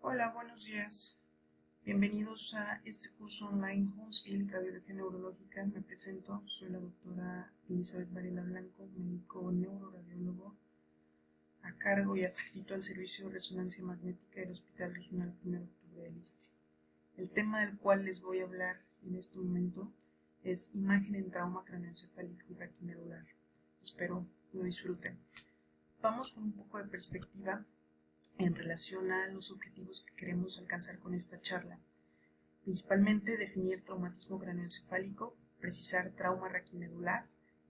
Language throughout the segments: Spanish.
Hola, buenos días. Bienvenidos a este curso online Huntsville, Radiología Neurológica. Me presento, soy la doctora Elizabeth Varela Blanco, médico neuroradiólogo a cargo y adscrito al Servicio de Resonancia Magnética del Hospital Regional 1 de Octubre del Iste. El tema del cual les voy a hablar en este momento es imagen en trauma craneoencefálico y raquimedular. Espero lo disfruten. Vamos con un poco de perspectiva en relación a los objetivos que queremos alcanzar con esta charla. Principalmente definir traumatismo craneoencefálico, precisar trauma raquimedular,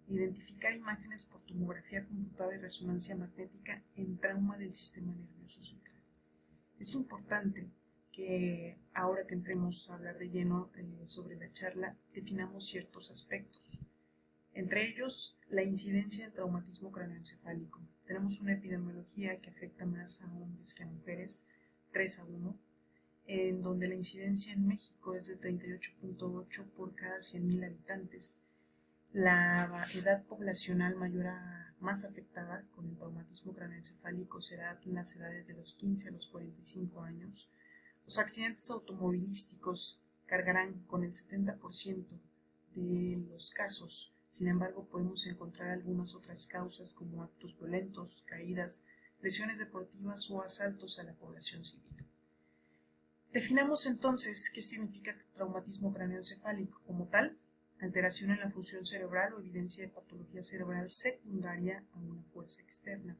identificar imágenes por tomografía computada y resonancia magnética en trauma del sistema nervioso central. Es importante que ahora que entremos a hablar de lleno sobre la charla, definamos ciertos aspectos. Entre ellos, la incidencia del traumatismo craneoencefálico. Tenemos una epidemiología que afecta más a hombres que a mujeres, 3:1, en donde la incidencia en México es de 38.8 por cada 100.000 habitantes. La edad poblacional más afectada con el traumatismo craneoencefálico será en las edades de los 15 a los 45 años. Los accidentes automovilísticos cargarán con el 70% de los casos. Sin embargo, podemos encontrar algunas otras causas como actos violentos, caídas, lesiones deportivas o asaltos a la población civil. Definamos entonces qué significa traumatismo craneoencefálico. Como tal, alteración en la función cerebral o evidencia de patología cerebral secundaria a una fuerza externa.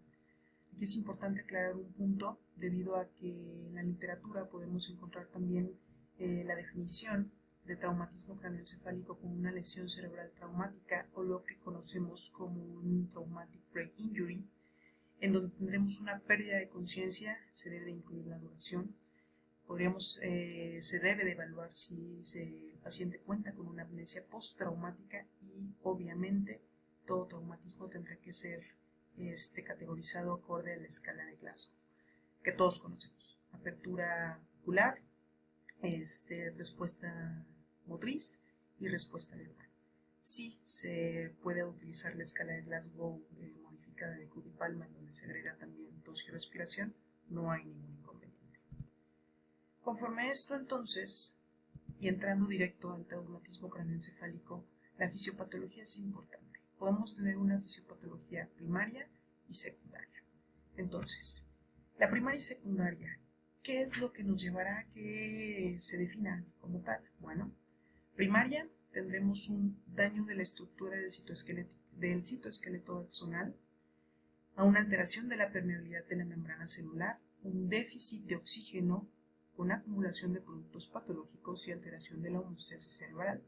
Aquí es importante aclarar un punto, debido a que en la literatura podemos encontrar también la definición de traumatismo craneoencefálico como una lesión cerebral traumática o lo que conocemos como un traumatic brain injury, en donde tendremos una pérdida de conciencia. Se debe de incluir la duración. Se debe de evaluar si el paciente cuenta con una amnesia postraumática y obviamente todo traumatismo tendrá que ser categorizado acorde a la escala de Glasgow, que todos conocemos: apertura ocular, respuesta motriz y respuesta verbal. Sí se puede utilizar la escala de Glasgow modificada de Cook y Palma, en donde se agrega también tos y respiración, no hay ningún inconveniente. Conforme a esto, entonces, y entrando directo al traumatismo craneoencefálico, la fisiopatología es importante. Podemos tener una fisiopatología primaria y secundaria. Entonces, la primaria y secundaria, ¿qué es lo que nos llevará a que se definan como tal? Bueno, primaria, tendremos un daño de la estructura del citoesqueleto axonal, a una alteración de la permeabilidad de la membrana celular, un déficit de oxígeno con acumulación de productos patológicos y alteración de la homeostasis cerebral.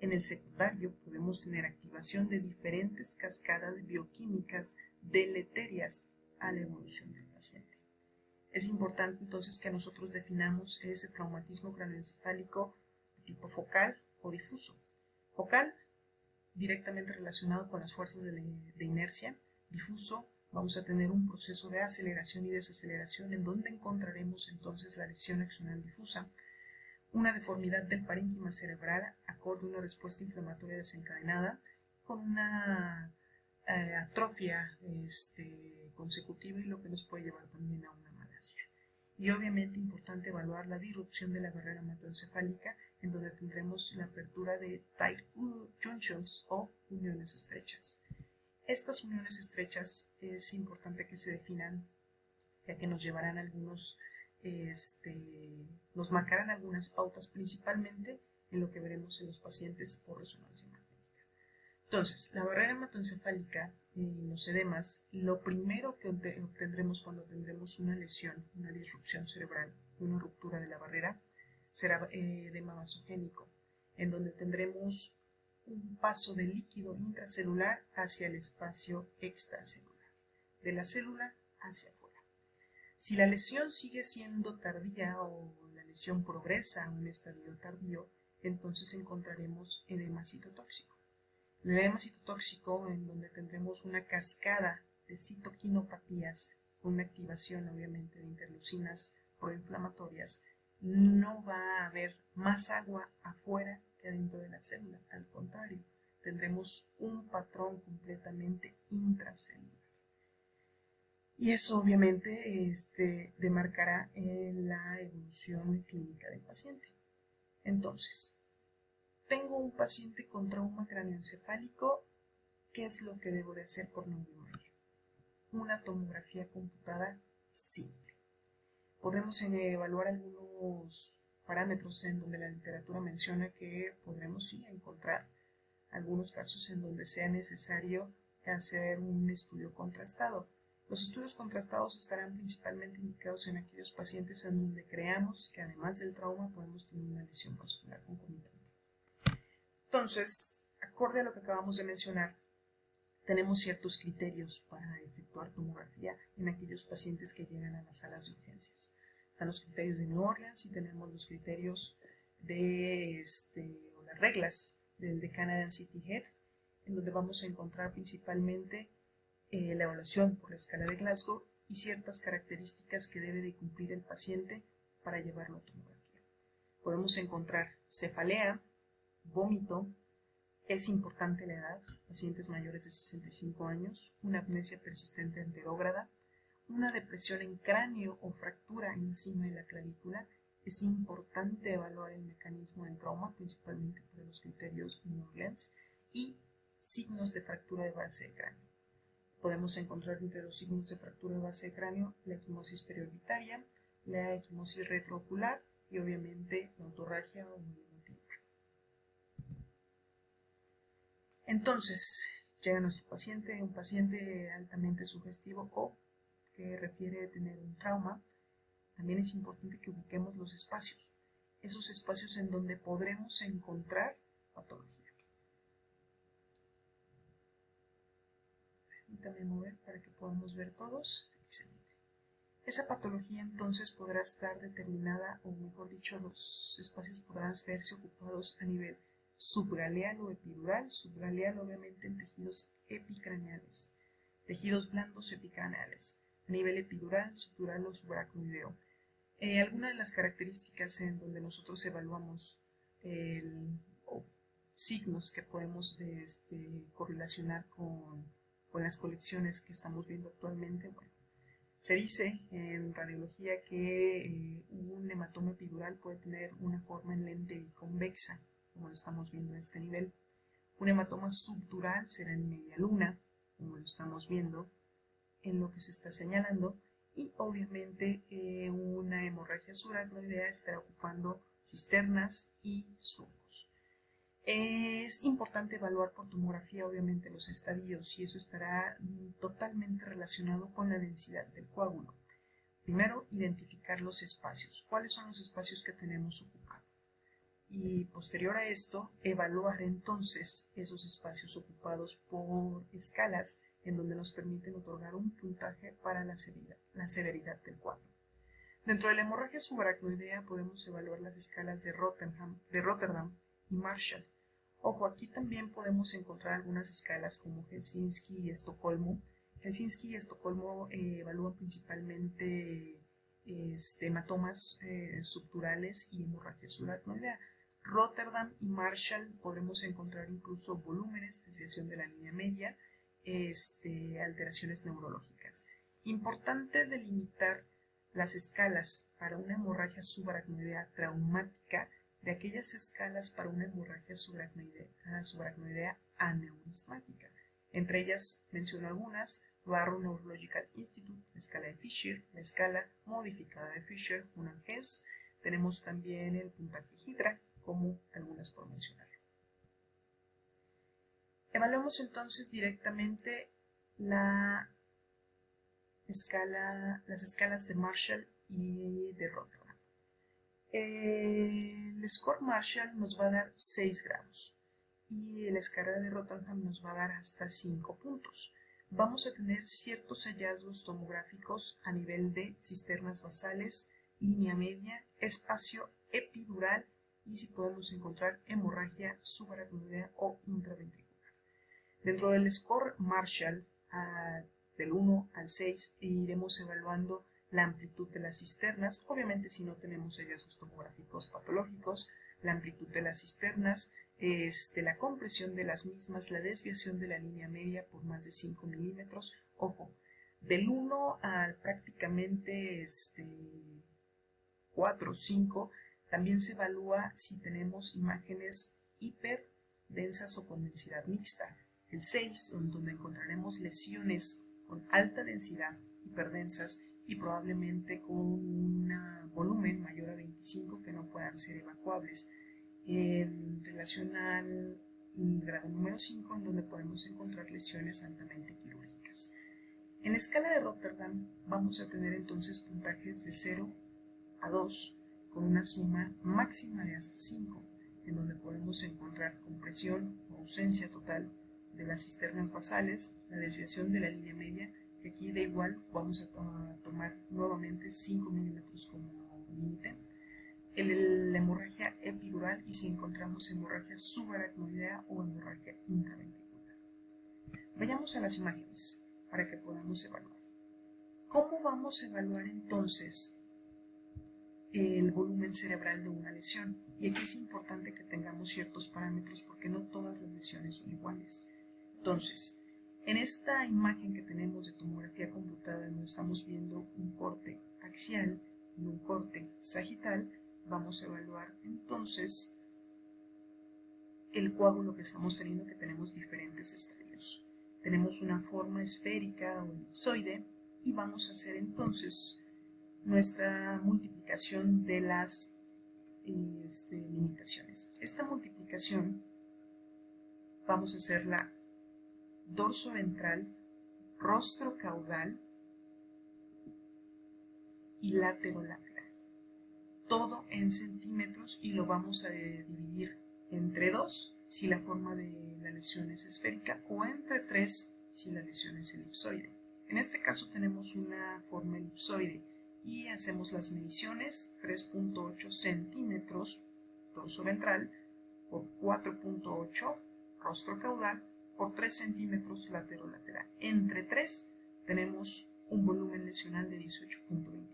En el secundario podemos tener activación de diferentes cascadas bioquímicas deleterias a la evolución del paciente. Es importante entonces que nosotros definamos ese traumatismo craneoencefálico de tipo focal o difuso. Focal, directamente relacionado con las fuerzas de inercia. Difuso, vamos a tener un proceso de aceleración y desaceleración en donde encontraremos entonces la lesión axonal difusa, una deformidad del parénquima cerebral acorde a una respuesta inflamatoria desencadenada con una atrofia consecutiva, y lo que nos puede llevar también a una malasia. Y obviamente importante evaluar la disrupción de la barrera hematoencefálica, en donde tendremos la apertura de tight junctions o uniones estrechas. Estas uniones estrechas es importante que se definan, ya que nos llevarán nos marcarán algunas pautas, principalmente en lo que veremos en los pacientes por resonancia magnética. Entonces, la barrera hematoencefálica y los edemas, lo primero que obtendremos cuando tendremos una lesión, una disrupción cerebral, una ruptura de la barrera, será edema vasogénico, en donde tendremos un paso de líquido intracelular hacia el espacio extracelular, de la célula hacia afuera. Si la lesión sigue siendo tardía o la lesión progresa a un estadio tardío, entonces encontraremos edema citotóxico. El edema citotóxico, en donde tendremos una cascada de citoquinopatías con una activación obviamente de interleucinas proinflamatorias, no va a haber más agua afuera que adentro de la célula. Al contrario, tendremos un patrón completamente intracelular. Y eso obviamente demarcará la evolución clínica del paciente. Entonces, tengo un paciente con trauma cráneoencefálico. ¿Qué es lo que debo de hacer por neuroimagen? Una tomografía computada simple. Podremos evaluar algunos parámetros en donde la literatura menciona que podremos sí encontrar algunos casos en donde sea necesario hacer un estudio contrastado. Los estudios contrastados estarán principalmente indicados en aquellos pacientes en donde creamos que además del trauma podemos tener una lesión vascular concomitante. Entonces, acorde a lo que acabamos de mencionar, tenemos ciertos criterios para efectuar tomografía en aquellos pacientes que llegan a las salas de urgencias. Están los criterios de New Orleans y tenemos los criterios de o las reglas del de Canadian City Head, en donde vamos a encontrar principalmente la evaluación por la escala de Glasgow y ciertas características que debe de cumplir el paciente para llevarlo a tomografía. Podemos encontrar cefalea, vómito, es importante la edad, pacientes mayores de 65 años, una amnesia persistente anterógrada, una depresión en cráneo o fractura encima de la clavícula. Es importante evaluar el mecanismo del trauma, principalmente por los criterios de New Orleans, y signos de fractura de base de cráneo. Podemos encontrar entre los signos de fractura de base de cráneo la equimosis periorbitaria, la equimosis retroocular y obviamente la otorragia o Entonces, llega nuestro paciente, un paciente altamente sugestivo o que refiere a tener un trauma. También es importante que ubiquemos los espacios, esos espacios en donde podremos encontrar patología. Permítame mover para que podamos ver todos. Excelente. Esa patología entonces podrá estar determinada, o mejor dicho, los espacios podrán verse ocupados a nivel subgaleal o epidural, subgaleal obviamente en tejidos epicraneales, tejidos blandos epicraneales, a nivel epidural, subdural o subaracnoideo. Algunas de las características en donde nosotros evaluamos signos que podemos correlacionar con las colecciones que estamos viendo actualmente, bueno, se dice en radiología que un hematoma epidural puede tener una forma en lente biconvexa, como lo estamos viendo en este nivel. Un hematoma subdural será en media luna, como lo estamos viendo en lo que se está señalando, y obviamente una hemorragia subaracnoidea estará ocupando cisternas y surcos. Es importante evaluar por tomografía obviamente los estadios y eso estará totalmente relacionado con la densidad del coágulo. Primero, identificar los espacios. ¿Cuáles son los espacios que tenemos ocupados? Y posterior a esto, evaluar entonces esos espacios ocupados por escalas en donde nos permiten otorgar un puntaje para la severidad del cuadro. Dentro de la hemorragia subaracnoidea podemos evaluar las escalas de Rotterdam y Marshall. Ojo, aquí también podemos encontrar algunas escalas como Helsinki y Estocolmo. Helsinki y Estocolmo evalúan principalmente hematomas subdurales y hemorragia subaracnoidea. Rotterdam y Marshall podremos encontrar incluso volúmenes, desviación de la línea media, alteraciones neurológicas. Importante delimitar las escalas para una hemorragia subaracnoidea traumática de aquellas escalas para una hemorragia subaracnoidea aneurismática. Entre ellas menciono algunas: Barrow Neurological Institute, la escala de Fisher, la escala modificada de Fisher, una Hess. Tenemos también el puntaje Hydra, como algunas por mencionar. Evaluamos entonces directamente las escalas de Marshall y de Rotterdam. El score Marshall nos va a dar 6 grados y la escala de Rotterdam nos va a dar hasta 5 puntos. Vamos a tener ciertos hallazgos tomográficos a nivel de cisternas basales, línea media, espacio epidural y si podemos encontrar hemorragia subaracnoidea o intraventricular. Dentro del score Marshall, del 1 al 6, iremos evaluando la amplitud de las cisternas, obviamente si no tenemos hallazgos tomográficos patológicos, la amplitud de las cisternas, la compresión de las mismas, la desviación de la línea media por más de 5 milímetros. Ojo, Del 1 al prácticamente 4 o 5, también se evalúa si tenemos imágenes hiperdensas o con densidad mixta. El 6, donde encontraremos lesiones con alta densidad, hiperdensas y probablemente con un volumen mayor a 25 que no puedan ser evacuables. En relación al grado número 5, en donde podemos encontrar lesiones altamente quirúrgicas. En la escala de Rotterdam vamos a tener entonces puntajes de 0 a 2 con una suma máxima de hasta 5, en donde podemos encontrar compresión o ausencia total de las cisternas basales, la desviación de la línea media, que aquí da igual, vamos a tomar nuevamente 5 milímetros como límite, la hemorragia epidural y si encontramos hemorragia subaracnoidea o hemorragia intraventricular. Vayamos a las imágenes para que podamos evaluar. ¿Cómo vamos a evaluar entonces el volumen cerebral de una lesión? Y aquí es importante que tengamos ciertos parámetros porque no todas las lesiones son iguales. Entonces, en esta imagen que tenemos de tomografía computada, donde estamos viendo un corte axial y un corte sagital, vamos a evaluar entonces el coágulo que estamos teniendo, que tenemos diferentes estadios. Tenemos una forma esférica o elipsoide y vamos a hacer entonces nuestra multiplicación de las limitaciones. Esta multiplicación vamos a hacerla dorso ventral, rostro caudal y lateral. Todo en centímetros y lo vamos a dividir entre 2 si la forma de la lesión es esférica o entre 3 si la lesión es elipsoide. En este caso tenemos una forma elipsoide y hacemos las mediciones: 3.8 centímetros dorso ventral por 4.8 rostro caudal por 3 centímetros lateral. Entre 3 tenemos un volumen lesional de 18.24.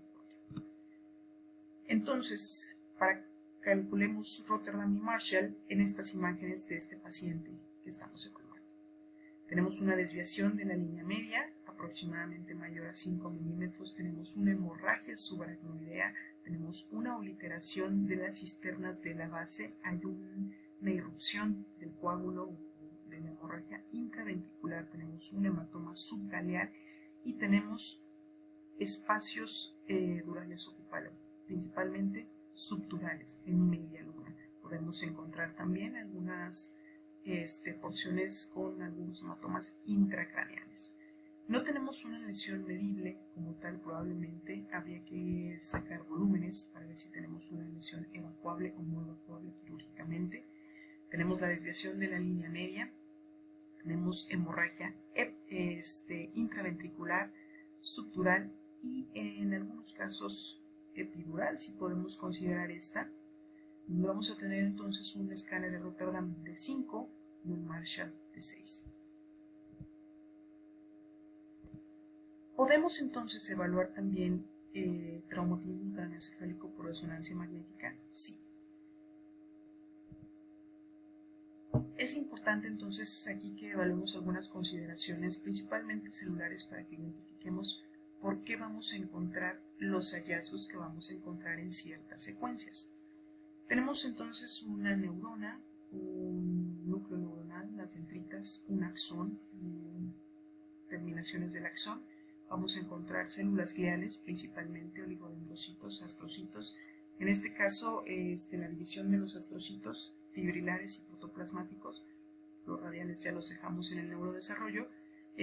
Entonces, para calculemos Rotterdam y Marshall en estas imágenes de este paciente que estamos evaluando. Tenemos una desviación de la línea media aproximadamente mayor a 5 milímetros, tenemos una hemorragia subaracnoidea, tenemos una obliteración de las cisternas de la base, hay una irrupción del coágulo de la hemorragia intraventricular, tenemos un hematoma subgaleal y tenemos espacios durales ocupados, principalmente subdurales en media luna. Podemos encontrar también algunas porciones con algunos hematomas intracraneales. No tenemos una lesión medible como tal, probablemente habría que sacar volúmenes para ver si tenemos una lesión evacuable o no evacuable quirúrgicamente. Tenemos la desviación de la línea media, tenemos hemorragia intraventricular, subdural y en algunos casos epidural, si podemos considerar esta. Vamos a tener entonces una escala de Rotterdam de 5 y un Marshall de 6. Podemos entonces evaluar también traumatismo craneoencefálico por resonancia magnética, sí. Es importante entonces aquí que evaluemos algunas consideraciones, principalmente celulares, para que identifiquemos por qué vamos a encontrar los hallazgos que vamos a encontrar en ciertas secuencias. Tenemos entonces una neurona, un núcleo neuronal, las dendritas, un axón, terminaciones del axón. Vamos a encontrar células gliales, principalmente oligodendrocitos, astrocitos. En este caso, la división de los astrocitos fibrilares y protoplasmáticos, los radiales ya los dejamos en el neurodesarrollo.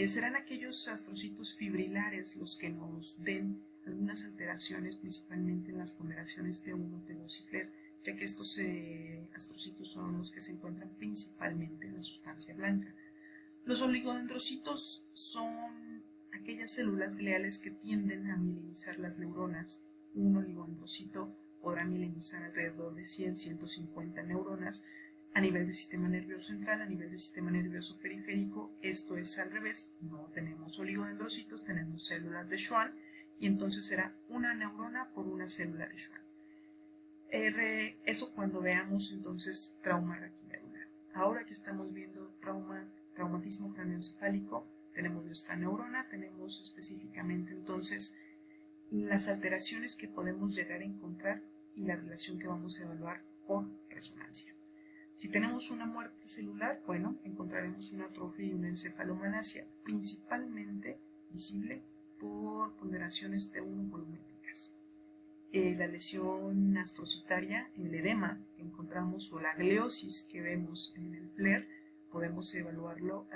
Serán aquellos astrocitos fibrilares los que nos den algunas alteraciones, principalmente en las ponderaciones T1, T2 y FLER, ya que estos astrocitos son los que se encuentran principalmente en la sustancia blanca. Los oligodendrocitos son aquellas células gliales que tienden a mielinizar las neuronas. Un oligodendrocito podrá mielinizar alrededor de 100-150 neuronas. A nivel del sistema nervioso central, a nivel del sistema nervioso periférico, esto es al revés. No tenemos oligodendrocitos, tenemos células de Schwann y entonces será una neurona por una célula de Schwann. Eso cuando veamos entonces trauma raquimedular. Ahora que estamos viendo traumatismo craneoencefálico, tenemos nuestra neurona, tenemos específicamente entonces las alteraciones que podemos llegar a encontrar y la relación que vamos a evaluar por resonancia. Si tenemos una muerte celular, bueno, encontraremos una atrofia y una encefalomalacia, principalmente visible por ponderaciones T1 volumétricas. La lesión astrocitaria, el edema que encontramos o la gleosis que vemos en el FLAIR, podemos evaluarlo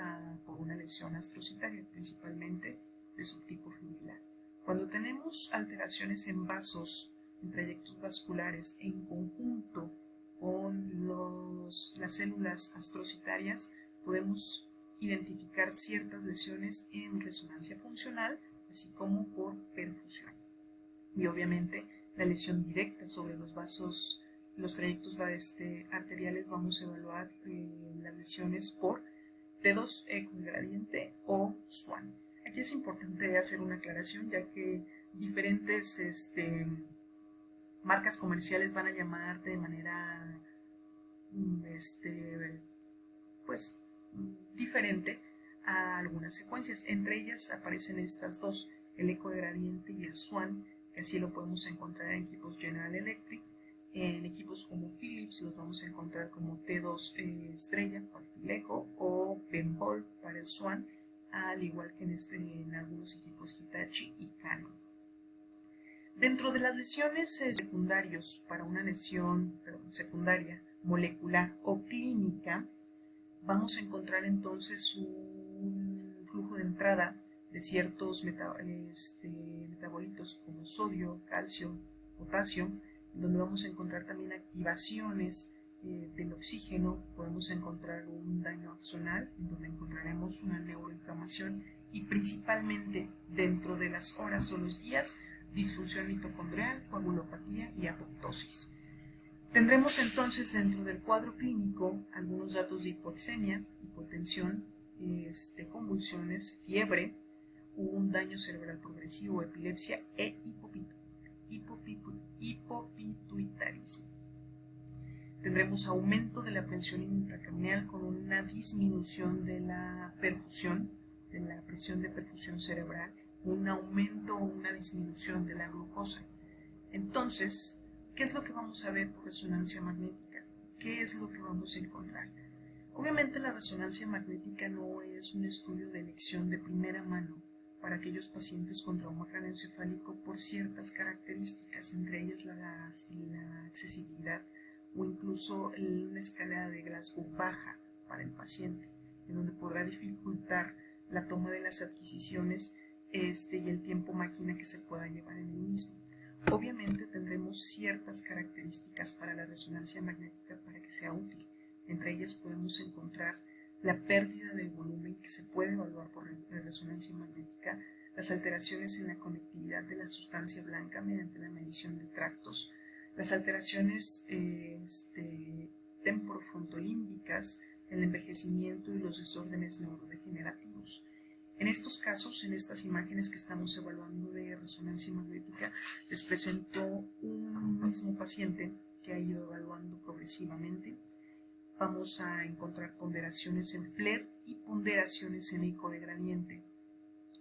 por una lesión astrocitaria, principalmente de subtipo fibrilar. Cuando tenemos alteraciones en vasos, en trayectos vasculares, en conjunto con las células astrocitarias, podemos identificar ciertas lesiones en resonancia funcional, así como por perfusión. Y obviamente la lesión directa sobre los vasos, los trayectos arteriales, vamos a evaluar las lesiones por T2 eco de gradiente o SWAN. Aquí es importante hacer una aclaración, ya que diferentes marcas comerciales van a llamar de manera pues diferente a algunas secuencias. Entre ellas aparecen estas dos, el eco de gradiente y el SWAN, que así lo podemos encontrar en equipos General Electric. En equipos como Philips los vamos a encontrar como T2 estrella para el eco o Bemol para el SWAN, al igual que en algunos equipos Hitachi y Canon. Dentro de las lesiones secundarias para una lesión secundaria molecular o clínica, vamos a encontrar entonces un flujo de entrada de ciertos metabolitos como sodio, calcio, potasio, donde vamos a encontrar también activaciones del oxígeno. Podemos encontrar un daño axonal, en donde encontraremos una neuroinflamación y principalmente dentro de las horas o los días, disfunción mitocondrial, coagulopatía y apoptosis. Tendremos entonces dentro del cuadro clínico algunos datos de hipoxemia, hipotensión, convulsiones, fiebre, un daño cerebral progresivo, epilepsia e hipopituitarismo. Tendremos aumento de la presión intracraneal con una disminución de la perfusión, de la presión de perfusión cerebral, un aumento o una disminución de la glucosa. Entonces, ¿qué es lo que vamos a ver por resonancia magnética? ¿Qué es lo que vamos a encontrar? Obviamente la resonancia magnética no es un estudio de elección de primera mano para aquellos pacientes con trauma craneoencefálico por ciertas características, entre ellas la accesibilidad o incluso una escala de Glasgow baja para el paciente, en donde podrá dificultar la toma de las adquisiciones y el tiempo máquina que se pueda llevar en el mismo. Obviamente tendremos ciertas características para la resonancia magnética para que sea útil. Entre ellas podemos encontrar la pérdida de volumen que se puede evaluar por la resonancia magnética, las alteraciones en la conectividad de la sustancia blanca mediante la medición de tractos, las alteraciones temporofrontolímbicas, el envejecimiento y los desórdenes neurodegenerativos. En estos casos, en estas imágenes que estamos evaluando de resonancia magnética, les presento un mismo paciente que ha ido evaluando progresivamente. Vamos a encontrar ponderaciones en FLAIR y ponderaciones en eco de gradiente.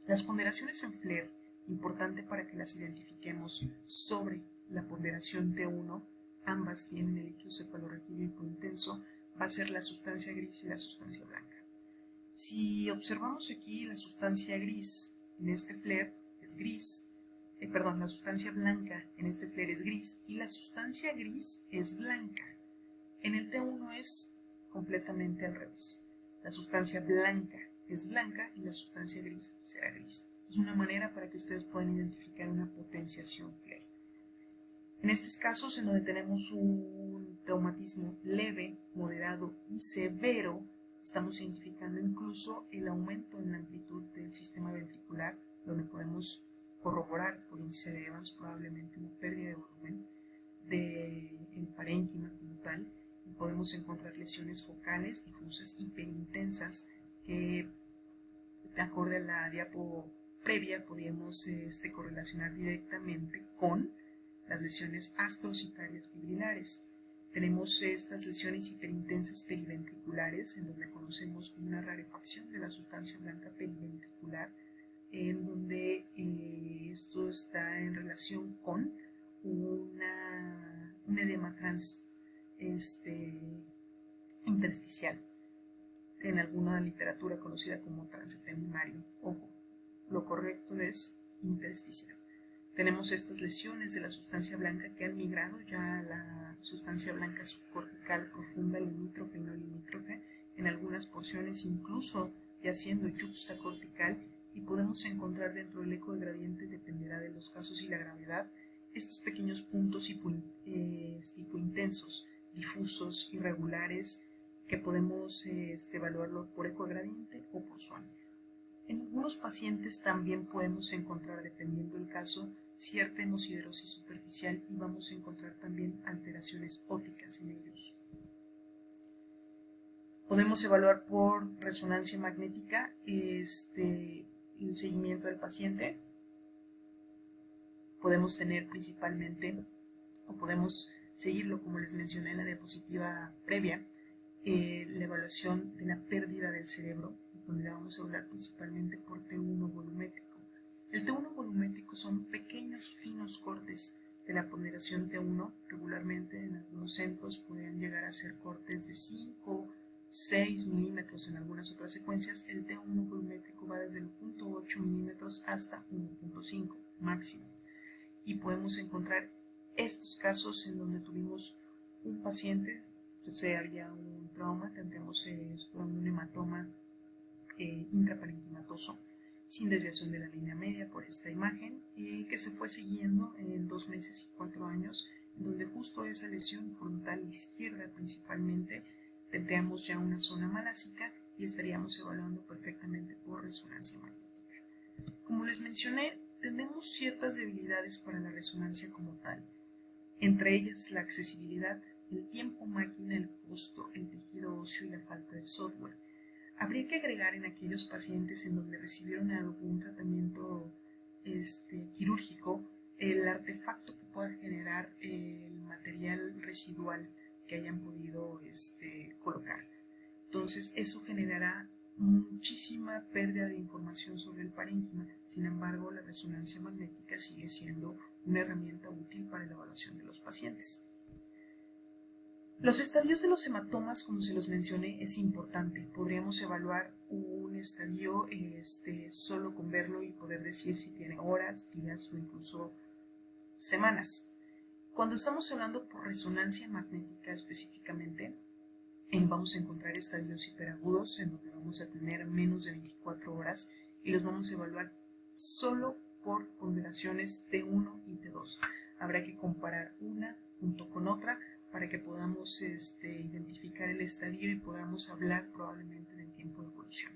Las ponderaciones en FLAIR, importante para que las identifiquemos sobre la ponderación T1, ambas tienen el líquido cefalorraquídeo hipointenso, va a ser la sustancia gris y la sustancia blanca. Si observamos aquí la sustancia gris en este FLAIR es gris, la sustancia blanca en este FLAIR es gris y la sustancia gris es blanca. En el T1 es completamente al revés. La sustancia blanca es blanca y la sustancia gris será gris. Es una manera para que ustedes puedan identificar una potenciación FLAIR. En estos casos, en donde tenemos un traumatismo leve, moderado y severo, estamos identificando incluso el aumento en la amplitud del sistema ventricular, donde podemos corroborar por índice de Evans probablemente una pérdida de volumen del parénquima como tal, y podemos encontrar lesiones focales, difusas, hiperintensas, que de acuerdo a la diapo previa podríamos correlacionar directamente con las lesiones astrocitarias fibrilares. Tenemos estas lesiones hiperintensas periventriculares, en donde conocemos como una rarefacción de la sustancia blanca periventricular. esto está en relación con un edema intersticial, en alguna literatura conocida como transependemario. Ojo, lo correcto es intersticial. Tenemos estas lesiones de la sustancia blanca que han migrado ya a la sustancia blanca subcortical profunda, limítrofe y no limítrofe, en algunas porciones incluso ya siendo yuxtacortical, y podemos encontrar dentro del eco de gradiente, dependerá de los casos y la gravedad, estos pequeños puntos hipointensos, difusos, irregulares, que podemos evaluarlo por eco de gradiente o por Swan. En algunos pacientes también podemos encontrar, dependiendo del caso, cierta hemosiderosis superficial, y vamos a encontrar también alteraciones ópticas en ellos. Podemos evaluar por resonancia magnética el seguimiento del paciente. Podemos tener principalmente, o podemos seguirlo como les mencioné en la diapositiva previa, la evaluación de la pérdida del cerebro, donde la vamos a hablar principalmente por T1 volumétrico. El T1 volumétrico son pequeños, finos cortes de la ponderación T1. Regularmente en algunos centros podrían llegar a ser cortes de 5, 6 milímetros en algunas otras secuencias. El T1 volumétrico va desde el 0.8 milímetros hasta 1.5 máximo. Y podemos encontrar estos casos en donde tuvimos un paciente, si había un trauma, tendremos un hematoma intraparenquimatoso sin desviación de la línea media por esta imagen, que se fue siguiendo en 2 meses y 4 años, donde justo esa lesión frontal izquierda principalmente tendríamos ya una zona malásica y estaríamos evaluando perfectamente por resonancia magnética. Como les mencioné, tenemos ciertas debilidades para la resonancia como tal, entre ellas la accesibilidad, el tiempo máquina, el costo, el tejido óseo y la falta de software. Habría que agregar en aquellos pacientes en donde recibieron algún tratamiento quirúrgico el artefacto que pueda generar el material residual que hayan podido colocar. Entonces eso generará muchísima pérdida de información sobre el parénquima. Sin embargo, la resonancia magnética sigue siendo una herramienta útil para la evaluación de los pacientes. Los estadios de los hematomas, como se los mencioné, es importante. Podríamos evaluar un estadio solo con verlo y poder decir si tiene horas, días o incluso semanas. Cuando estamos hablando por resonancia magnética específicamente, vamos a encontrar estadios hiperagudos en donde vamos a tener menos de 24 horas y los vamos a evaluar solo por ponderaciones T1 y T2. Habrá que comparar una junto con otra para que podamos identificar el estadio y podamos hablar probablemente del tiempo de evolución.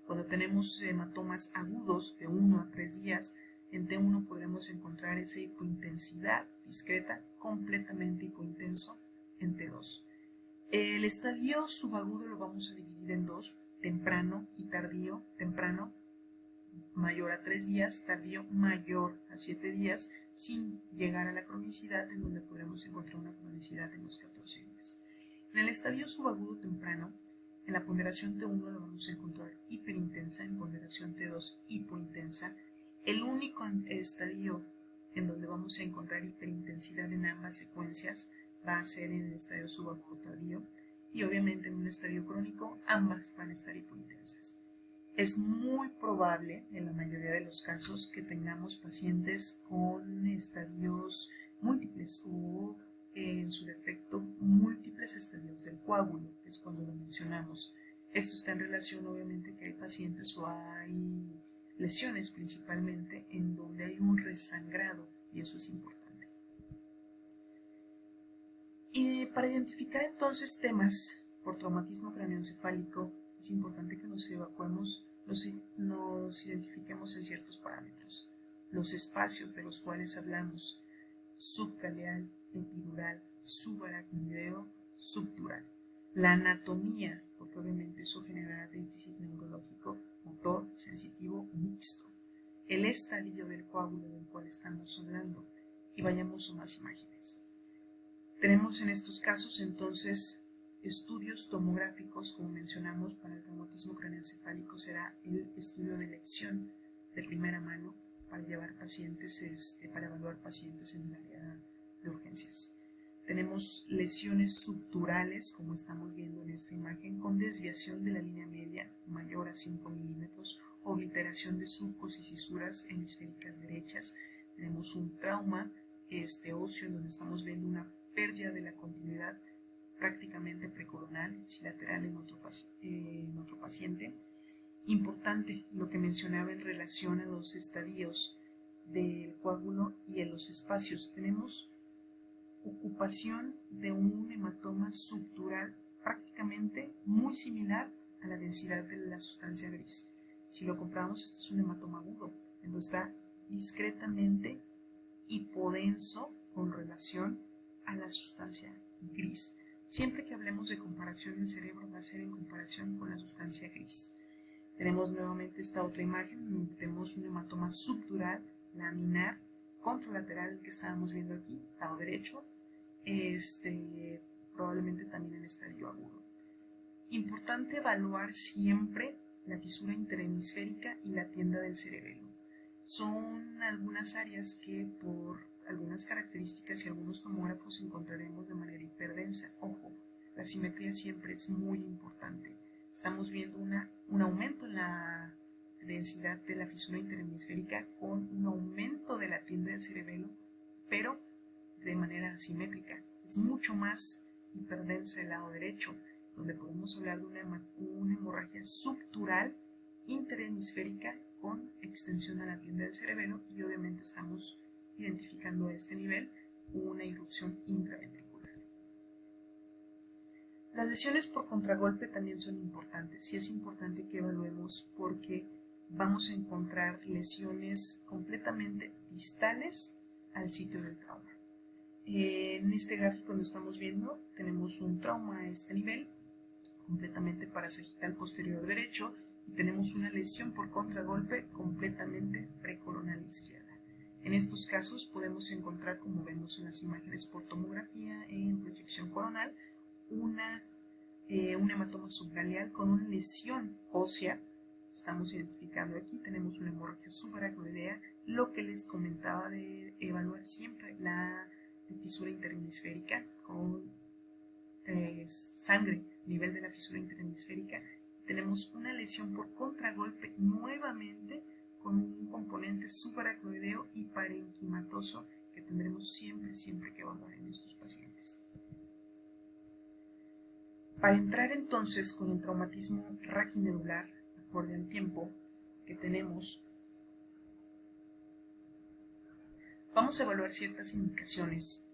Cuando tenemos hematomas agudos de 1 a 3 días, en T1 podremos encontrar esa hipointensidad discreta, completamente hipointenso en T2. El estadio subagudo lo vamos a dividir en dos, temprano y tardío. Temprano mayor a 3 días, tardío mayor a 7 días, sin llegar a la cronicidad, en donde podremos encontrar una cronicidad en los 14 días. En el estadio subagudo temprano, en la ponderación T1 lo vamos a encontrar hiperintensa, en ponderación T2 hipointensa. El único estadio en donde vamos a encontrar hiperintensidad en ambas secuencias va a ser en el estadio subagudo tardío, y obviamente en un estadio crónico ambas van a estar hipointensas. Es muy probable, en la mayoría de los casos, que tengamos pacientes con estadios múltiples o, en su defecto, múltiples estadios del coágulo, que es cuando lo mencionamos. Esto está en relación, obviamente, que hay pacientes o hay lesiones principalmente en donde hay un resangrado, y eso es importante. Y para identificar entonces temas por traumatismo craneoencefálico, es importante que nos identifiquemos en ciertos parámetros. Los espacios de los cuales hablamos: subcaleal, epidural, subaracnoideo, subdural. La anatomía, porque obviamente eso generará déficit neurológico, motor, sensitivo o mixto. El estadio del coágulo del cual estamos hablando, y vayamos a más imágenes. Tenemos en estos casos entonces estudios tomográficos, como mencionamos. Para el traumatismo craneoencefálico será el estudio de elección de primera mano. para llevar pacientes, para evaluar pacientes en el área de urgencias. Tenemos lesiones subdurales, como estamos viendo en esta imagen, con desviación de la línea media mayor a 5 milímetros, obliteración de surcos y cisuras hemisféricas derechas. Tenemos un trauma óseo, en donde estamos viendo una pérdida de la continuidad prácticamente precoronal, ipsilateral en otro paciente. Importante lo que mencionaba en relación a los estadios del coágulo y en los espacios. Tenemos ocupación de un hematoma subdural prácticamente muy similar a la densidad de la sustancia gris. Si lo compramos, este es un hematoma agudo, entonces está discretamente hipodenso con relación a la sustancia gris. Siempre que hablemos de comparación del cerebro va a ser en comparación con la sustancia gris. Tenemos nuevamente esta otra imagen, tenemos un hematoma subdural, laminar, contralateral que estábamos viendo aquí, lado derecho, probablemente también en estadio agudo. Importante evaluar siempre la fisura interhemisférica y la tienda del cerebelo. Son algunas áreas que por algunas características y algunos tomógrafos encontraremos de manera hiperdensa. Ojo, la simetría siempre es muy importante. Estamos viendo un aumento en la densidad de la fisura interhemisférica con un aumento de la tienda del cerebelo, pero de manera asimétrica. Es mucho más hiperdensa el lado derecho, donde podemos hablar de una hemorragia subdural interhemisférica con extensión a la tienda del cerebelo, y obviamente estamos identificando a este nivel una irrupción intraventricular. Las lesiones por contragolpe también son importantes, y es importante que evaluemos porque vamos a encontrar lesiones completamente distales al sitio del trauma. En este gráfico lo estamos viendo, tenemos un trauma a este nivel, completamente parasagital posterior derecho, y tenemos una lesión por contragolpe completamente precoronal izquierda. En estos casos podemos encontrar, como vemos en las imágenes por tomografía en proyección coronal, un hematoma subgaleal con una lesión ósea. Estamos identificando aquí, tenemos una hemorragia subaracnoidea, lo que les comentaba de evaluar siempre la fisura interhemisférica con sangre, nivel de la fisura interhemisférica. Tenemos una lesión por contragolpe nuevamente con un componente subaracnoideo y parenquimatoso que tendremos siempre que evaluar en estos pacientes. Para entrar entonces con el traumatismo raquimedular, acorde al tiempo que tenemos, vamos a evaluar ciertas indicaciones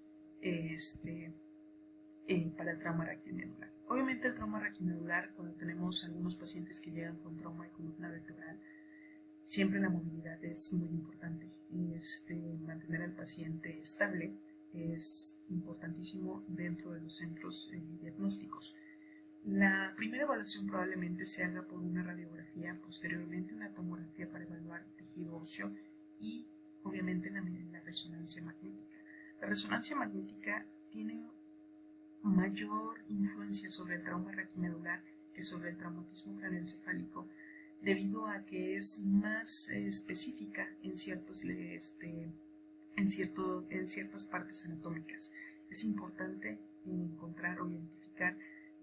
para el trauma raquimedular. Obviamente el trauma raquimedular, cuando tenemos algunos pacientes que llegan con trauma de columna vertebral, siempre la movilidad es muy importante. Mantener al paciente estable es importantísimo dentro de los centros diagnósticos. La primera evaluación probablemente se haga por una radiografía, posteriormente una tomografía para evaluar tejido óseo y obviamente la resonancia magnética. La resonancia magnética tiene mayor influencia sobre el trauma raquimedular que sobre el traumatismo craneoencefálico, debido a que es más específica en ciertas partes anatómicas. Es importante encontrar o identificar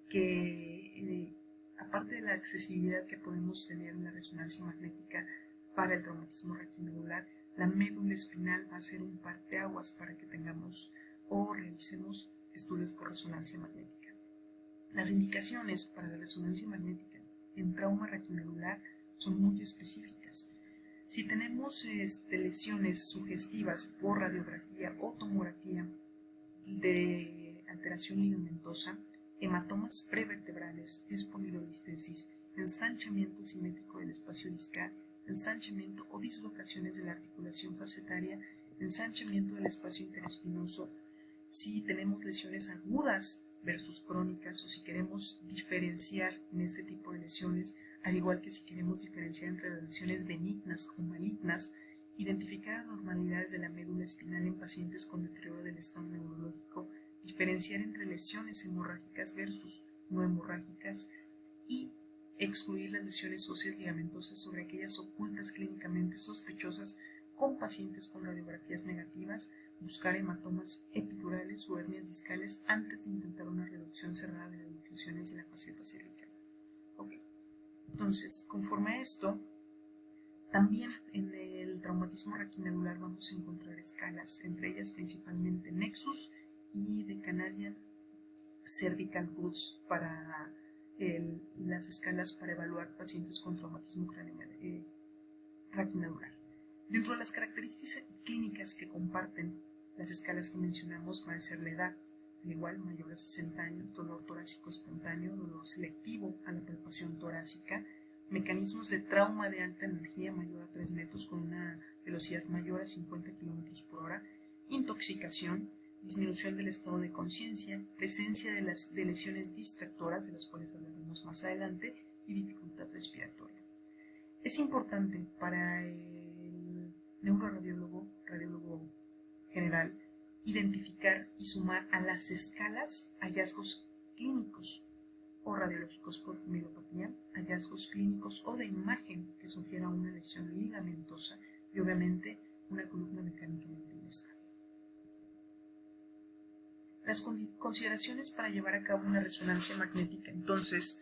que aparte de la accesibilidad que podemos tener en la resonancia magnética para el traumatismo raquimedular, la médula espinal va a ser un parteaguas para que tengamos o revisemos estudios por resonancia magnética. Las indicaciones para la resonancia magnética en trauma raquimedular son muy específicas. Si tenemos lesiones sugestivas por radiografía o tomografía de alteración ligamentosa, hematomas prevertebrales, espondilolistesis, ensanchamiento simétrico del espacio discal, ensanchamiento o dislocaciones de la articulación facetaria, ensanchamiento del espacio interespinoso, si tenemos lesiones agudas versus crónicas, o si queremos diferenciar en este tipo de lesiones, al igual que si queremos diferenciar entre las lesiones benignas o malignas, identificar anormalidades de la médula espinal en pacientes con deterioro del estado neurológico, diferenciar entre lesiones hemorrágicas versus no hemorrágicas y excluir las lesiones óseas ligamentosas sobre aquellas ocultas clínicamente sospechosas con pacientes con radiografías negativas, buscar hematomas epidurales o hernias discales antes de intentar una reducción cerrada de las mutaciones de la faceta cervical. Okay. Entonces, conforme a esto, también en el traumatismo raquimedular vamos a encontrar escalas, entre ellas principalmente Nexus y The Canadian Cervical Rules para las escalas para evaluar pacientes con traumatismo raquimedular. Dentro de las características clínicas que comparten las escalas que mencionamos va a ser la edad, al igual mayor a 60 años, dolor torácico espontáneo, dolor selectivo a la palpación torácica, mecanismos de trauma de alta energía mayor a 3 metros con una velocidad mayor a 50 km por hora, intoxicación, disminución del estado de conciencia, presencia de lesiones distractoras, de las cuales hablaremos más adelante, y dificultad respiratoria. Es importante para el neuroradiólogo, radiólogo general, identificar y sumar a las escalas hallazgos clínicos o radiológicos por mielopatía, hallazgos clínicos o de imagen que sugiera una lesión ligamentosa y obviamente una columna mecánicamente inestable. Las consideraciones para llevar a cabo una resonancia magnética entonces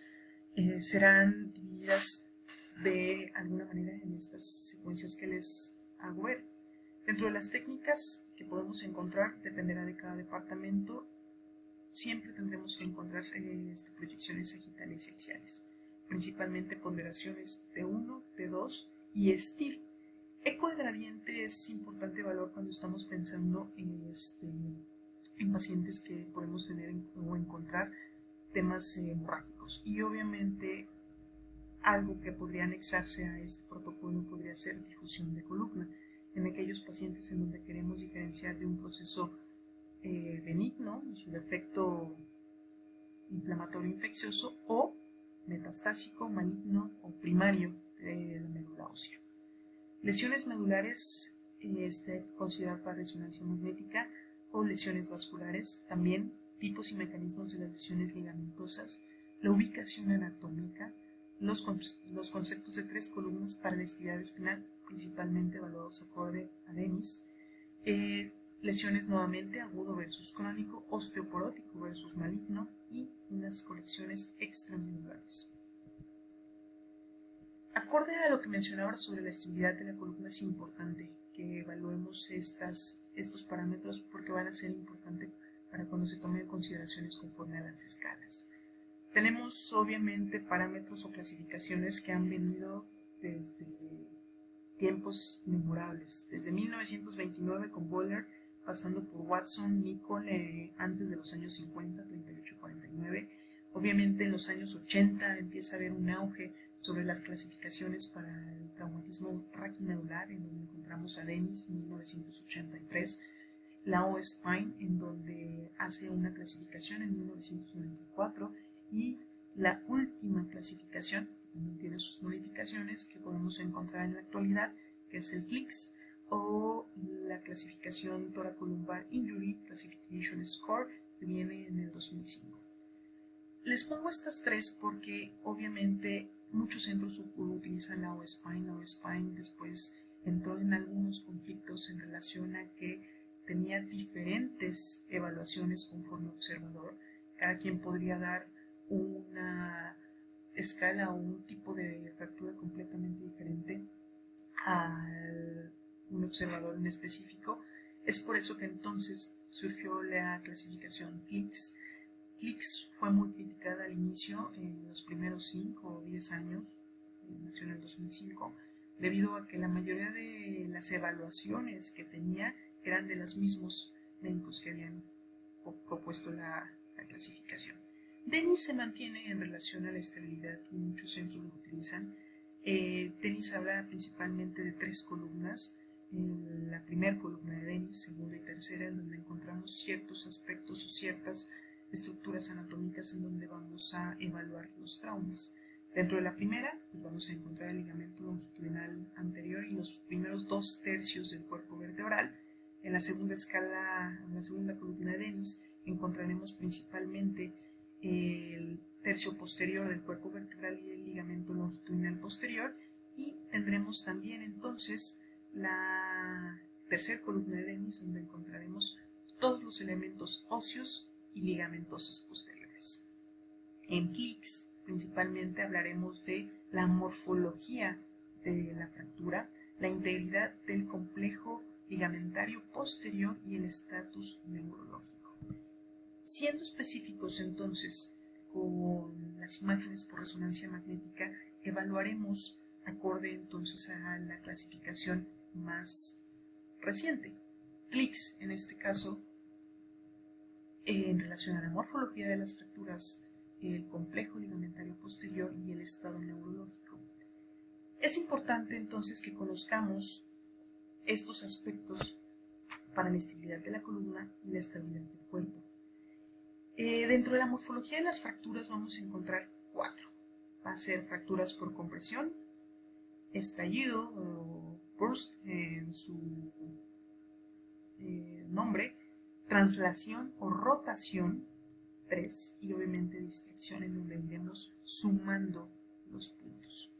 serán divididas de alguna manera en estas secuencias que les hago ver. Dentro de las técnicas que podemos encontrar, dependerá de cada departamento, siempre tendremos que encontrar proyecciones sagitales y axiales, principalmente ponderaciones T1, T2 y STIR. Eco de gradiente es importante valor cuando estamos pensando en pacientes que podemos tener o encontrar temas hemorrágicos. Y obviamente algo que podría anexarse a este protocolo podría ser difusión de columna, en aquellos pacientes en donde queremos diferenciar de un proceso benigno, su defecto inflamatorio infeccioso, o metastásico, maligno o primario de la médula ósea. Lesiones medulares hay que considerar para resonancia magnética, o lesiones vasculares, también tipos y mecanismos de las lesiones ligamentosas, la ubicación anatómica, los conceptos de 3 columnas para la elasticidad espinal, principalmente evaluados acorde a Dennis, lesiones nuevamente agudo versus crónico, osteoporótico versus maligno y unas colecciones extramedulares. Acorde a lo que mencionaba sobre la estabilidad de la columna, es importante que evaluemos estos parámetros porque van a ser importantes para cuando se tomen consideraciones conforme a las escalas. Tenemos obviamente parámetros o clasificaciones que han venido desde tiempos memorables, desde 1929 con Boller, pasando por Watson, Nicol, antes de los años 50, 38-49. Obviamente en los años 80 empieza a haber un auge sobre las clasificaciones para el traumatismo raquimedular, en donde encontramos a Dennis en 1983, la O-Spine, en donde hace una clasificación en 1994, y la última clasificación, que también tiene sus modificaciones, que podemos encontrar en la actualidad, que es el CLICS, o la clasificación Thoracolumbar Injury Classification Score, que viene en el 2005. Les pongo estas tres porque obviamente muchos centros utilizan la O-Spine. La O-Spine después entró en algunos conflictos en relación a que tenía diferentes evaluaciones conforme observador. Cada quien podría dar una escala o un tipo de fractura completamente diferente a un observador en específico. Es por eso que entonces surgió la clasificación CLICS. CLICS fue muy criticada al inicio, en los primeros 5 o 10 años, nació en el 2005, debido a que la mayoría de las evaluaciones que tenía eran de los mismos médicos que habían propuesto la clasificación. Dennis se mantiene en relación a la estabilidad y muchos centros lo utilizan. Dennis habla principalmente de 3 columnas. En la primera columna de Dennis, segunda y tercera, en donde encontramos ciertos aspectos o ciertas estructuras anatómicas en donde vamos a evaluar los traumas. Dentro de la primera, pues vamos a encontrar el ligamento longitudinal anterior y los primeros 2/3 del cuerpo vertebral. En la segunda escala, en la segunda columna de Dennis, encontraremos principalmente el tercio posterior del cuerpo vertebral y el ligamento longitudinal posterior, y tendremos también entonces la tercera columna de Dennis, donde encontraremos todos los elementos óseos y ligamentosos posteriores. En CLICS principalmente hablaremos de la morfología de la fractura, la integridad del complejo ligamentario posterior y el estatus neurológico. Siendo específicos entonces con las imágenes por resonancia magnética, evaluaremos acorde entonces a la clasificación más reciente. CLICS en este caso, en relación a la morfología de las fracturas, el complejo ligamentario posterior y el estado neurológico. Es importante entonces que conozcamos estos aspectos para la estabilidad de la columna y la estabilidad del cuerpo. Dentro de la morfología de las fracturas vamos a encontrar 4. Va a ser fracturas por compresión, estallido o burst en su nombre, translación o rotación, 3, y obviamente distracción, en donde iremos sumando los puntos.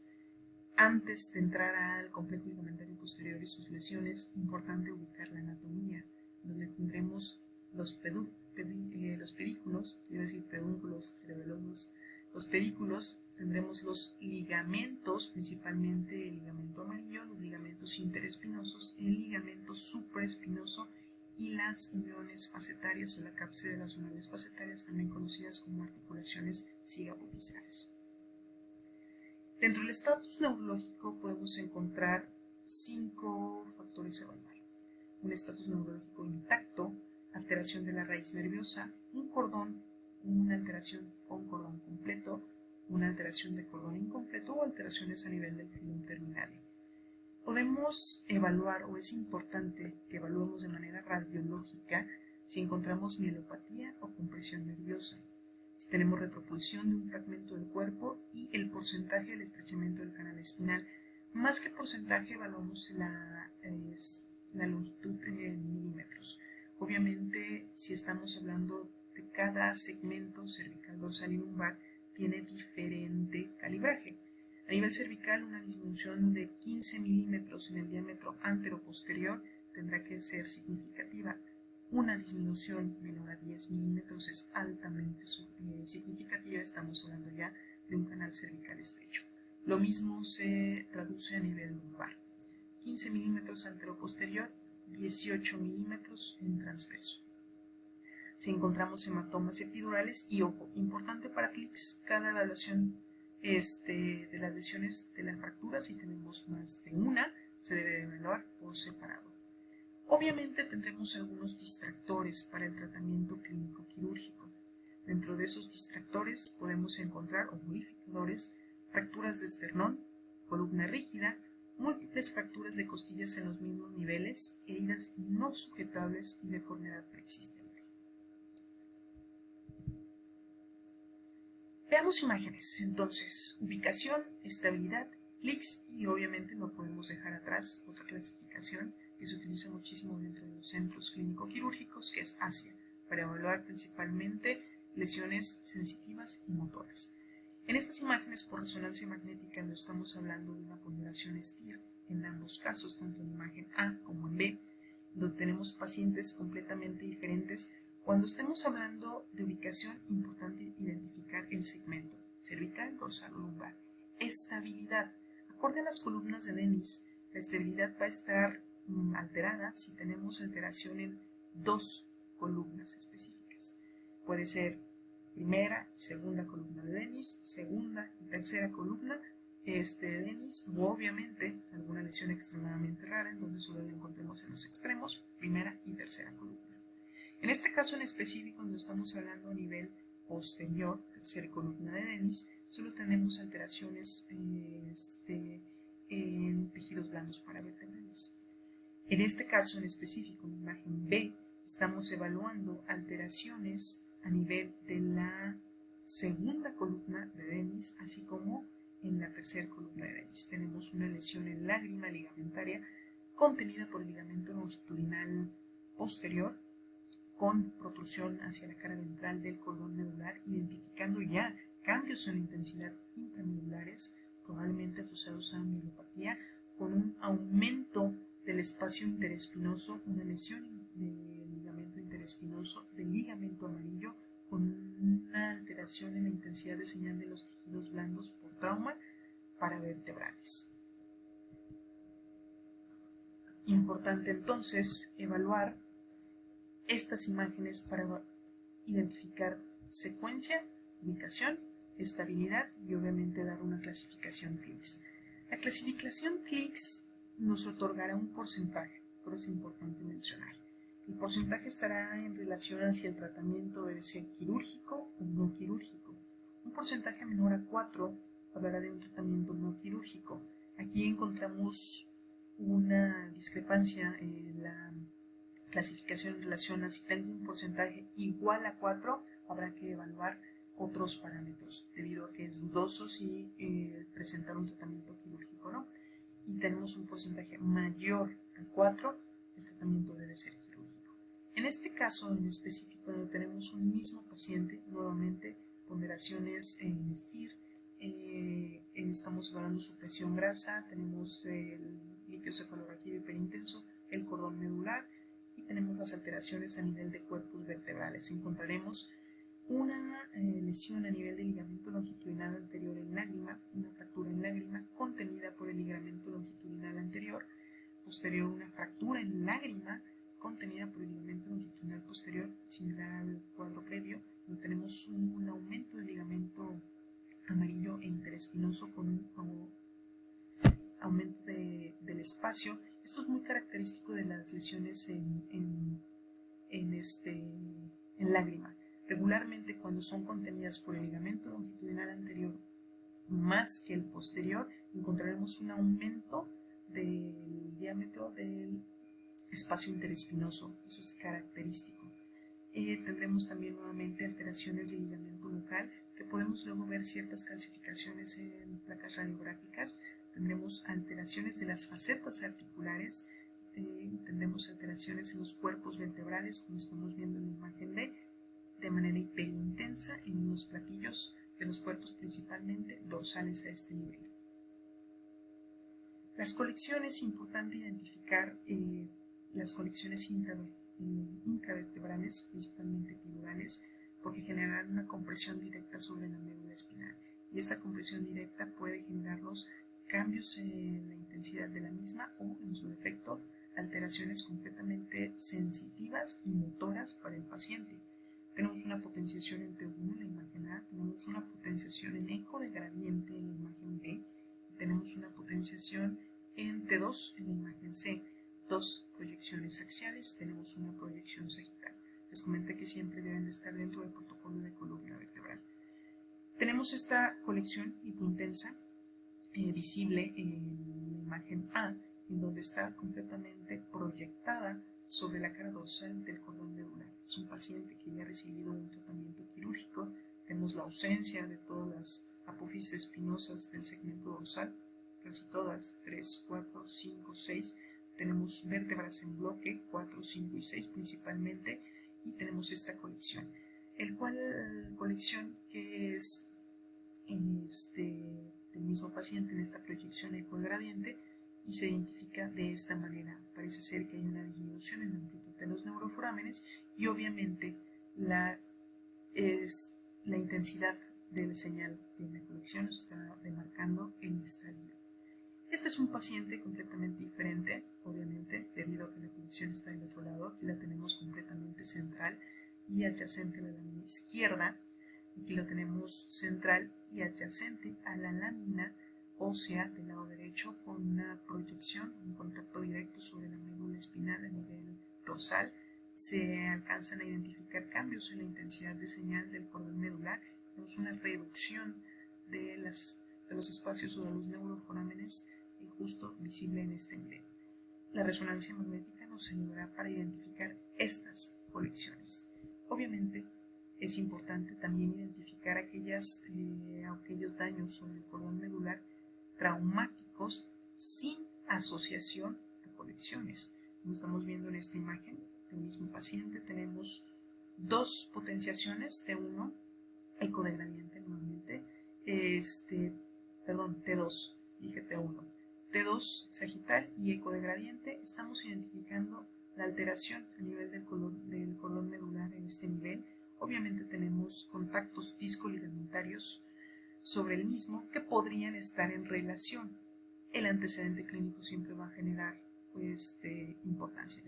Antes de entrar al complejo ligamentario posterior y sus lesiones, es importante ubicar la anatomía, donde tendremos los pedículos, quiero decir pedúnculos, los pedículos, tendremos los ligamentos, principalmente el ligamento amarillo, los ligamentos interespinosos, el ligamento supraespinoso y las uniones facetarias o la cápside de las uniones facetarias, también conocidas como articulaciones cigoapofisales. Dentro del estatus neurológico podemos encontrar 5 factores a evaluar. Un estatus neurológico intacto, alteración de la raíz nerviosa, un cordón, una alteración con cordón completo, una alteración de cordón incompleto o alteraciones a nivel del filum terminario. Podemos evaluar, o es importante que evaluemos de manera radiológica, si encontramos mielopatía o compresión nerviosa, si tenemos retropulsión de un fragmento del cuerpo y el porcentaje del estrechamiento del canal espinal. Más que porcentaje, evaluamos la longitud en milímetros. Obviamente, si estamos hablando de cada segmento cervical, dorsal y lumbar, tiene diferente calibraje. A nivel cervical, una disminución de 15 milímetros en el diámetro antero-posterior tendrá que ser significativa. Una disminución menor a 10 milímetros es altamente significativa, estamos hablando ya de un canal cervical estrecho. Lo mismo se traduce a nivel lumbar. 15 milímetros antero-posterior, 18 milímetros en transverso. Si encontramos hematomas epidurales, y ojo, importante para CLICS, cada evaluación de las lesiones de la fractura, si tenemos más de una, se debe de evaluar por separado. Obviamente tendremos algunos distractores para el tratamiento clínico quirúrgico. Dentro de esos distractores podemos encontrar, o modificadores, fracturas de esternón, columna rígida, múltiples fracturas de costillas en los mismos niveles, heridas no sujetables y deformidad preexistente. Veamos imágenes. Entonces, ubicación, estabilidad, CLICS, y obviamente no podemos dejar atrás otra clasificación que se utiliza muchísimo dentro de los centros clínico-quirúrgicos, que es ASIA, para evaluar principalmente lesiones sensitivas y motoras. En estas imágenes por resonancia magnética no estamos hablando de una ponderación STIR en ambos casos, tanto en imagen A como en B, donde tenemos pacientes completamente diferentes. Cuando estemos hablando de ubicación, importante identificar el segmento cervical, dorsal o lumbar. Estabilidad. Acorde a las columnas de Dennis, la estabilidad va a estar alterada si tenemos alteración en 2 columnas específicas. Puede ser primera y segunda columna de Dennis, segunda y tercera columna de Dennis, o obviamente alguna lesión extremadamente rara en donde solo la encontremos en los extremos, primera y tercera columna. En este caso en específico, cuando estamos hablando a nivel posterior, tercera columna de Dennis, solo tenemos alteraciones en tejidos blandos paravertebrales. En este caso en específico, en imagen B, estamos evaluando alteraciones a nivel de la segunda columna de Dennis, así como en la tercera columna de Dennis. Tenemos una lesión en lágrima ligamentaria contenida por el ligamento longitudinal posterior, con protrusión hacia la cara ventral del cordón medular, identificando ya cambios en la intensidad intramedulares, probablemente asociados a mielopatía, con un aumento del espacio interespinoso, una lesión del ligamento interespinoso, del ligamento amarillo, con una alteración en la intensidad de señal de los tejidos blandos por trauma paravertebrales. Importante entonces evaluar estas imágenes para identificar secuencia, ubicación, estabilidad y obviamente dar una clasificación CLICS. La clasificación CLICS nos otorgará un porcentaje, pero es importante mencionar. El porcentaje estará en relación a si el tratamiento debe ser quirúrgico o no quirúrgico. Un porcentaje menor a 4 hablará de un tratamiento no quirúrgico. Aquí encontramos una discrepancia en la clasificación en relación a si tengo un porcentaje igual a 4, habrá que evaluar otros parámetros, debido a que es dudoso si presentar un tratamiento quirúrgico o no. Y tenemos un porcentaje mayor a 4, el tratamiento debe ser quirúrgico. En este caso en específico, donde tenemos un mismo paciente, nuevamente ponderaciones en STIR, estamos evaluando su presión grasa, tenemos el líquido cefalorraquídeo hiperintenso, el cordón medular y tenemos las alteraciones a nivel de cuerpos vertebrales. Encontraremos una lesión a nivel del ligamento longitudinal anterior en lágrima, una fractura en lágrima contenida por el ligamento longitudinal anterior, posterior una fractura en lágrima contenida por el ligamento longitudinal posterior, similar al cuadro previo, donde tenemos un aumento del ligamento amarillo e interespinoso con un aumento del espacio. Esto es muy característico de las lesiones en lágrima. Regularmente cuando son contenidas por el ligamento longitudinal anterior más que el posterior, encontraremos un aumento del diámetro del espacio interespinoso. Eso es característico. Tendremos también nuevamente alteraciones del ligamento nucal, que podemos luego ver ciertas calcificaciones en placas radiográficas. Tendremos alteraciones de las facetas articulares, tendremos alteraciones en los cuerpos vertebrales, como estamos viendo en la imagen de manera hiperintensa en los platillos de los cuerpos, principalmente dorsales a este nivel. Las colecciones, importante identificar las colecciones intravertebrales, principalmente epidurales, porque generarán una compresión directa sobre la médula espinal, y esta compresión directa puede generarnos cambios en la intensidad de la misma o, en su defecto, alteraciones completamente sensitivas y motoras para el paciente. Tenemos una potenciación en T1 en la imagen A, tenemos una potenciación en eco de gradiente en la imagen B, y tenemos una potenciación en T2 en la imagen C. Dos proyecciones axiales, tenemos una proyección sagital. Les comenté que siempre deben de estar dentro del protocolo de columna vertebral. Tenemos esta colección hipointensa visible en la imagen A, en donde está completamente proyectada sobre la cara dorsal del cordón medular. Es un paciente que ya ha recibido un tratamiento quirúrgico. Tenemos la ausencia de todas las apófisis espinosas del segmento dorsal, casi todas, 3, 4, 5, 6. Tenemos vértebras en bloque, 4, 5 y 6 principalmente, y tenemos esta colección. El cual colección que es del mismo paciente en esta proyección eco de gradiente, y se identifica de esta manera. Parece ser que hay una disminución en la amplitud de los neuroforámenes y obviamente la intensidad de la señal de la colección nos está demarcando el estadio. Este es un paciente completamente diferente, obviamente, debido a que la colección está del otro lado. Aquí la tenemos completamente central y adyacente a la lámina izquierda. Aquí lo tenemos central y adyacente a la lámina ósea del lado derecho, con una proyección, un contacto directo sobre la médula espinal a nivel dorsal. Se alcanzan a identificar cambios en la intensidad de señal del cordón medular. Tenemos una reducción de los espacios o de los neuroforámenes justo visible en este nivel. La resonancia magnética nos ayudará para identificar estas colecciones. Obviamente es importante también identificar aquellos daños sobre el cordón medular traumáticos sin asociación a colecciones. Como estamos viendo en esta imagen del mismo paciente, tenemos dos potenciaciones, T1, eco de gradiente nuevamente, T2, dije T1, T2 sagital y eco de gradiente, estamos identificando la alteración a nivel del cordón medular en este nivel. Obviamente tenemos contactos discoligamentarios sobre el mismo que podrían estar en relación. El antecedente clínico siempre va a generar importancia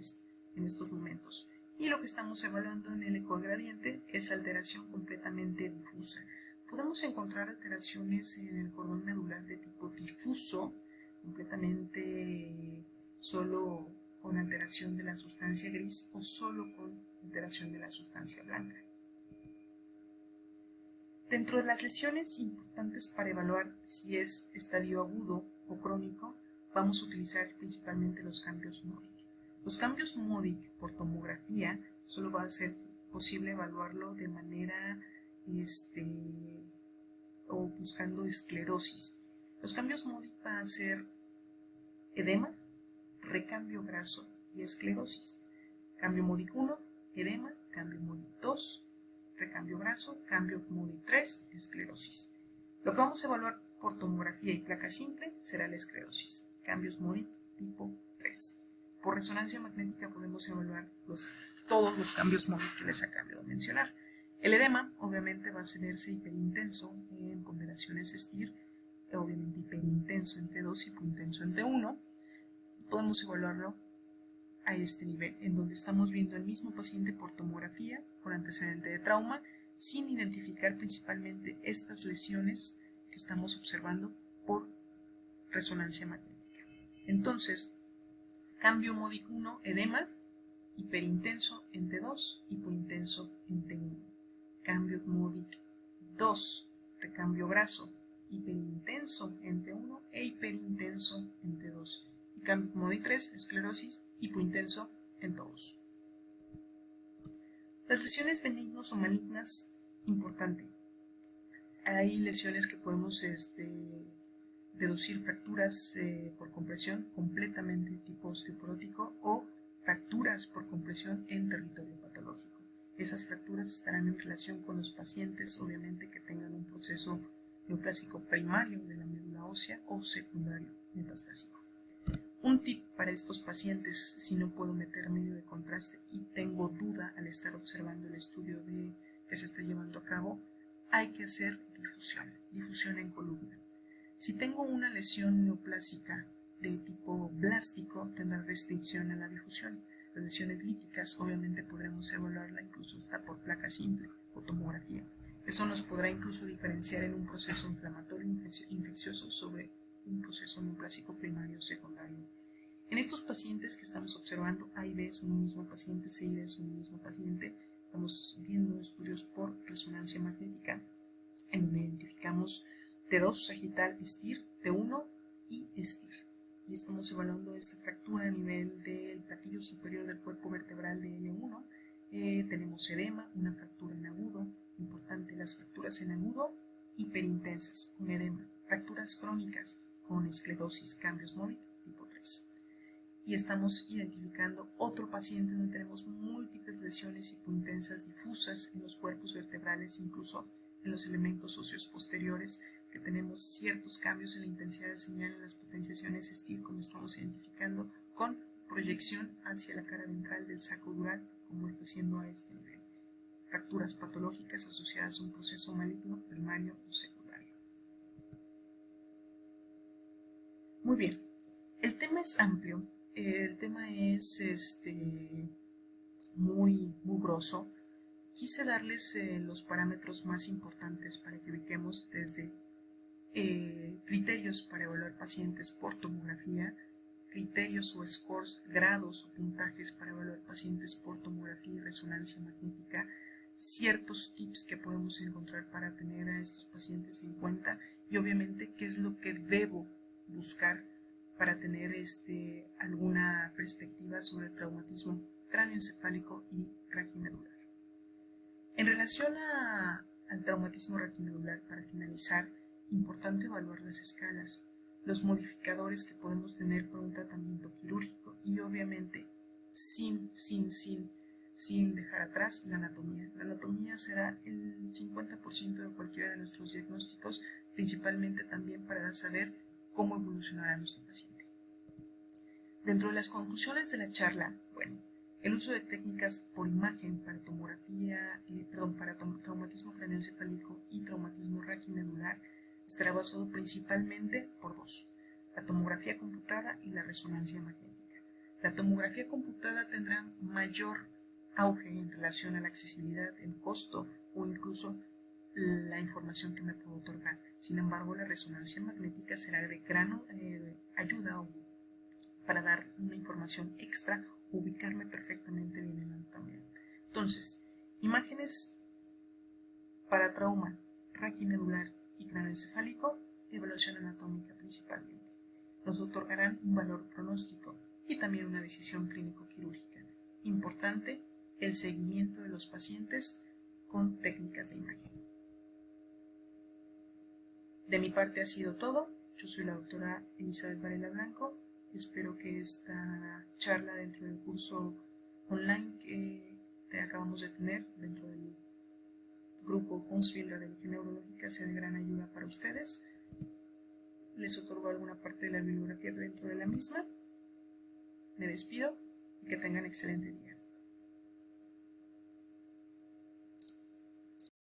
en estos momentos. Y lo que estamos evaluando en el ecogradiente es alteración completamente difusa. Podemos encontrar alteraciones en el cordón medular de tipo difuso, completamente solo con alteración de la sustancia gris o solo con alteración de la sustancia blanca. Dentro de las lesiones importantes para evaluar si es estadio agudo o crónico, vamos a utilizar principalmente los cambios MODIC. Los cambios MODIC por tomografía solo va a ser posible evaluarlo de manera o buscando esclerosis. Los cambios MODIC van a ser edema, recambio graso y esclerosis. Cambio MODIC 1, edema, cambio MODIC 2, recambio graso, cambio MODIC 3, esclerosis. Lo que vamos a evaluar por tomografía y placa simple será la esclerosis, cambios MODIC tipo 3. Por resonancia magnética podemos evaluar todos los cambios MODIC que les acabo de mencionar. El edema obviamente va a verse hiperintenso en ponderaciones STIR, obviamente hiperintenso en T2 y hipointenso en T1. Podemos evaluarlo a este nivel, en donde estamos viendo el mismo paciente por tomografía con antecedente de trauma, sin identificar principalmente estas lesiones que estamos observando por resonancia magnética. Entonces, cambio MODIC 1, edema, hiperintenso en T2, hipointenso en T1. Cambio MODIC 2, recambio graso, hiperintenso en T1 e hiperintenso en T2. Y cambio MODIC 3, esclerosis, hipointenso en todos. Las lesiones benignas o malignas, importante. Hay lesiones que podemos deducir fracturas por compresión completamente tipo osteoporótico o fracturas por compresión en territorio patológico. Esas fracturas estarán en relación con los pacientes, obviamente, que tengan un proceso neoplásico primario de la médula ósea o secundario metastásico. Un tip para estos pacientes, si no puedo meter medio de contraste y tengo duda al estar observando el estudio que se está llevando a cabo, hay que hacer difusión en columna. Si tengo una lesión neoplásica de tipo blástico, tendrá restricción a la difusión. Las lesiones líticas obviamente podremos evaluarla incluso hasta por placa simple o tomografía. Eso nos podrá incluso diferenciar en un proceso inflamatorio infeccioso sobre un proceso neoplásico primario o secundario. En estos pacientes que estamos observando, A y B son un mismo paciente, C y D son un mismo paciente, estamos viendo estudios por resonancia magnética en donde identificamos T2 sagital STIR, T1 y STIR. Y estamos evaluando esta fractura a nivel del platillo superior del cuerpo vertebral de L1. Tenemos edema, una fractura en agudo, importante las fracturas en agudo, hiperintensas con edema, fracturas crónicas con esclerosis, cambios MODIC tipo 3. Y estamos identificando otro paciente donde tenemos múltiples lesiones hipointensas difusas en los cuerpos vertebrales, incluso en los elementos óseos posteriores, que tenemos ciertos cambios en la intensidad de señal en las potenciaciones STIR, como estamos identificando, con proyección hacia la cara ventral del saco dural, como está haciendo a este nivel. Fracturas patológicas asociadas a un proceso maligno primario o secundario. Muy bien, el tema es amplio, el tema es muy grosso. Quise darles los parámetros más importantes para que ubiquemos desde criterios para evaluar pacientes por tomografía, criterios o scores, grados o puntajes para evaluar pacientes por tomografía y resonancia magnética, ciertos tips que podemos encontrar para tener a estos pacientes en cuenta y obviamente qué es lo que debo buscar para tener alguna perspectiva sobre el traumatismo cráneoencefálico y raquimedular. En relación al traumatismo raquimedular, para finalizar, importante evaluar las escalas, los modificadores que podemos tener por un tratamiento quirúrgico y obviamente sin dejar atrás la anatomía. La anatomía será el 50% de cualquiera de nuestros diagnósticos, principalmente también para saber cómo evolucionará nuestro paciente. Dentro de las conclusiones de la charla, bueno, el uso de técnicas por imagen para tomografía, para traumatismo craneoencefálico y traumatismo raquimedular estará basado principalmente por dos: la tomografía computada y la resonancia magnética. La tomografía computada tendrá mayor auge en relación a la accesibilidad, el costo o incluso la información que me puedo otorgar. Sin embargo, la resonancia magnética será de gran ayuda para dar una información extra, ubicarme perfectamente bien en la anatomía. Entonces, imágenes para trauma raquimedular y craneoencefálico, evaluación anatómica principalmente. Nos otorgarán un valor pronóstico y también una decisión clínico-quirúrgica. Importante, el seguimiento de los pacientes con técnicas de imagen. De mi parte ha sido todo. Yo soy la doctora Elizabeth Varela Blanco. Espero que esta charla dentro del curso online que acabamos de tener dentro del grupo Huntsville Radiología Neurológica sea de gran ayuda para ustedes. Les otorgo alguna parte de la bibliografía dentro de la misma. Me despido y que tengan excelente día.